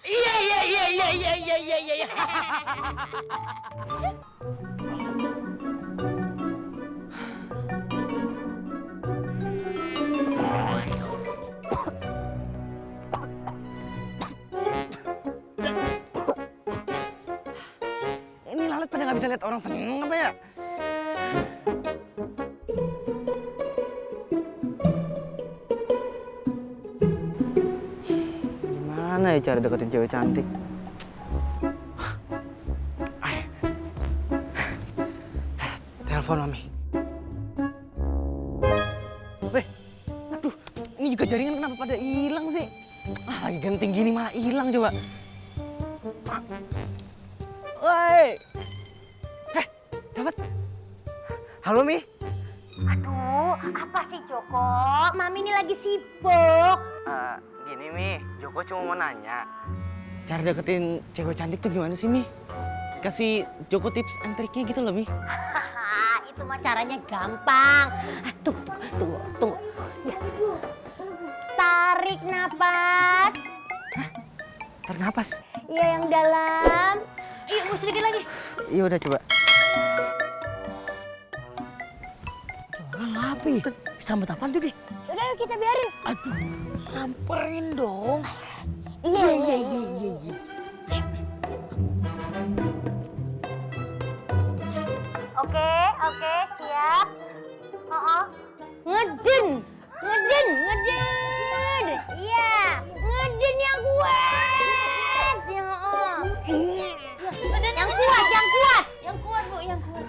Iya. Ini lalat pada nggak bisa lihat orang seneng apa ya? Gimana ya cara deketin cewek cantik? Telepon Mami. Weh, aduh, ini juga jaringan kenapa pada hilang sih? Lagi genting gini malah hilang coba. Woi, dapat. Halo Mi. Aduh, apa sih Joko? Mami ini lagi sibuk. Gini Mi, Joko cuma mau nanya. Cara deketin cewek cantik tuh gimana sih Mi? Kasih Joko tips and triknya gitu loh Mi. Hahaha, itu mah caranya gampang. Tunggu. Ya. Tarik napas. Tarik napas. Iya, yang dalam. Iya, mau sedikit lagi. Iya udah coba. Orang apa ya? Sambet apaan tuh deh? Udah yuk kita biarin. Aduh, samperin dong. Iya. Oke, siap. Ngeden. Iya, ngeden yang kuat. Ya, yang kuat. Yang kuat, Bu, yang kuat.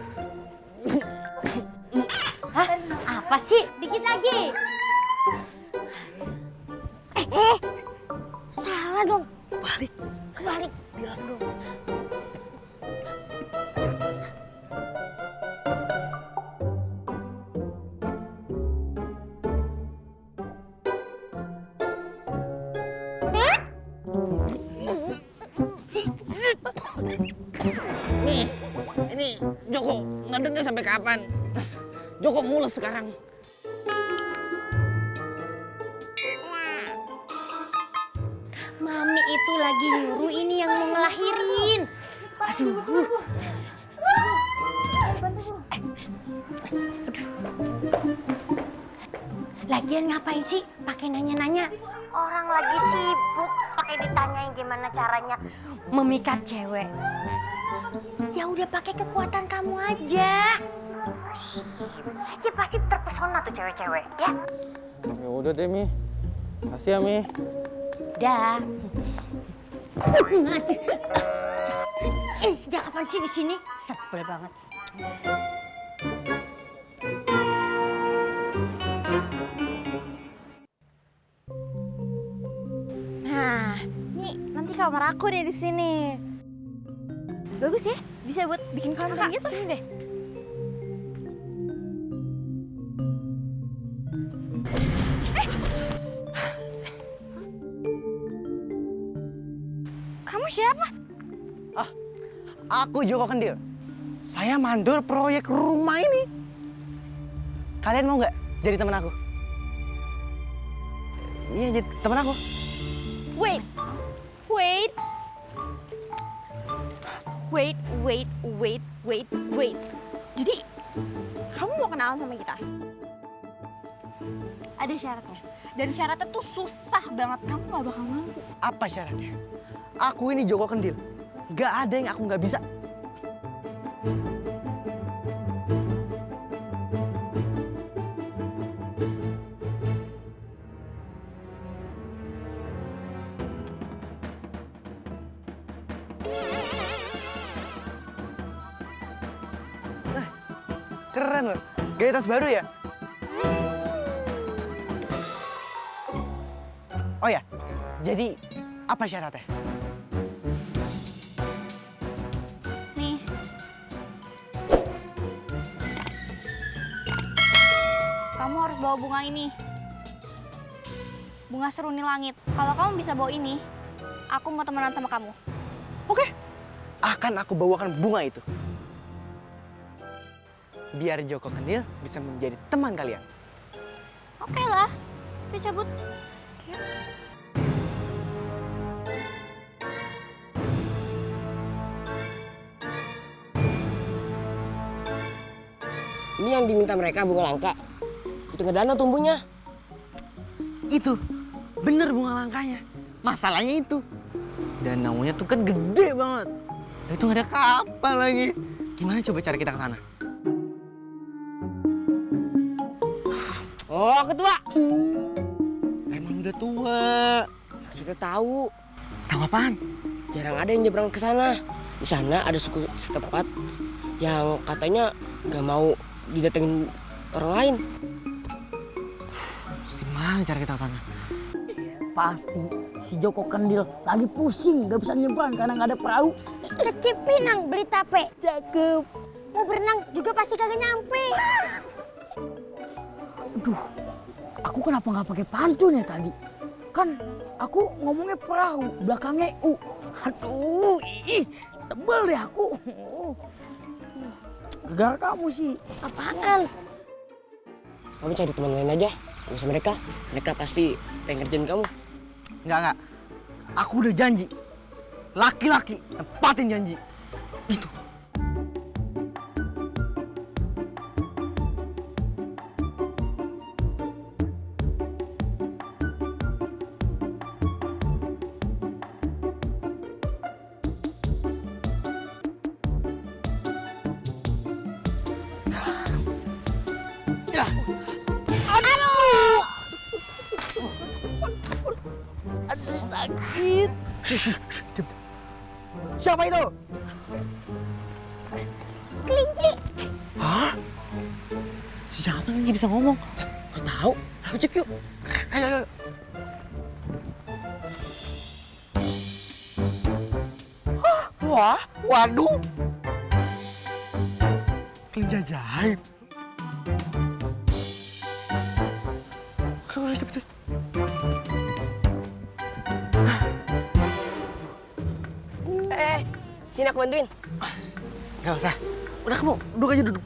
Hah? Apa sih? Dikit lagi. Salah dong. Kebalik. Bilang dong. Nih, ini Joko ngedennya sampai kapan? Joko mules sekarang. Mami itu lagi nyuruh ini yang mau ngelahirin. Aduh. Lagian ngapain sih pakai nanya-nanya? Orang lagi sibuk pakai ditanyain gimana caranya memikat cewek. Ya udah pakai kekuatan kamu aja. Ya pasti terpesona tuh cewek-cewek, ya. Ya udah deh Mi. Kasih ya Mi. Dah. Sejak kapan sih di sini? Sebel banget. Nah, nih nanti kamar aku deh di sini. Bagus ya, bisa buat bikin konten gitu. Sini deh. Kamu siapa? Aku Joko Kendil. Saya mandor proyek rumah ini. Kalian mau nggak jadi teman aku? Iya, jadi teman aku. Wait. Jadi, kamu mau kenalan sama kita? Ada syaratnya. Dan syaratnya tuh susah banget. Kamu gak bakal mampu. Apa syaratnya? Aku ini Joko Kendil. Nggak ada yang aku nggak bisa. Keren loh, gaya tas baru ya? Oh ya, jadi apa syaratnya? Nih. Kamu harus bawa bunga ini. bunga seruni langit. Kalau kamu bisa bawa ini, aku mau temenan sama kamu. Oke. Akan aku bawakan bunga itu. Biar Joko Kendil bisa menjadi teman kalian. Oke lah, yuk cabut. Ini yang diminta mereka bunga langka. Itu ngedana tumbuhnya. Itu bener bunga langkanya. Masalahnya itu danaunya tuh kan gede banget. Dan itu nggak ada kapal lagi. Gimana coba cara kita ke sana? Oh, ketua. Emang udah tua. Kita tahu. Tahu apaan? Jarang ada yang nyebrang ke sana. Di sana ada suku setempat yang katanya nggak mau didatengin orang lain. Gimana cara kita ke sana? Pasti si Joko Kendil lagi pusing, nggak bisa nyebrang karena nggak ada perahu. Ke Cipinang beli tape. Cakep. Mau berenang juga pasti kagak nyampe. Aduh, aku kenapa nggak pakai pantun ya tadi? Kan aku ngomongnya perahu, belakangnya U. Aduh, sebel deh aku. Gara kamu sih. Apaan? Kamu cari teman lain aja, nggak usah mereka. Mereka pasti pengen ngerjain kamu. Enggak. Aku udah janji. Laki-laki nepatin janji. Itu. Aduh, sakit. Siapa itu? Kelinci. Hah? Siapa lagi bisa ngomong? Gak tahu. Aku cek yuk. Ayo. Wah, waduh. Kelinci ajaib. Cepet. Sini aku bantuin. Gak usah. Udah kamu duduk aja duduk.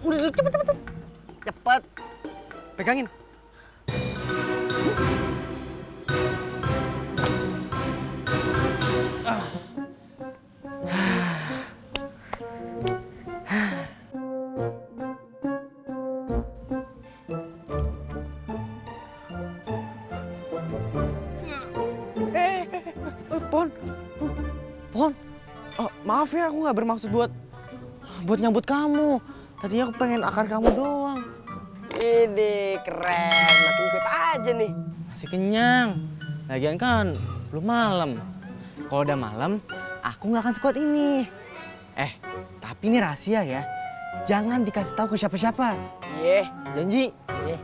Udah duduk cepet. Cepet. Pegangin. Pon. Oh, maaf ya, aku nggak bermaksud buat nyambut kamu. Tadinya aku pengen akar kamu doang. Ini keren, makin ikut aja nih. Masih kenyang. Lagian kan belum malam. Kalau udah malam, aku nggak akan sekuat ini. Tapi ini rahasia ya. Jangan dikasih tahu ke siapa-siapa. Iya. Janji. Iya.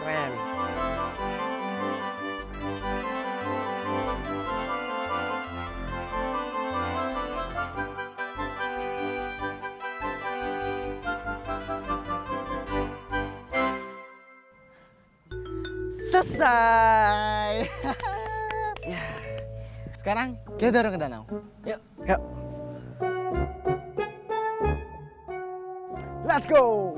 Keren. Selesai. Ya. Sekarang kita dorong ke danau. Yuk. Let's go.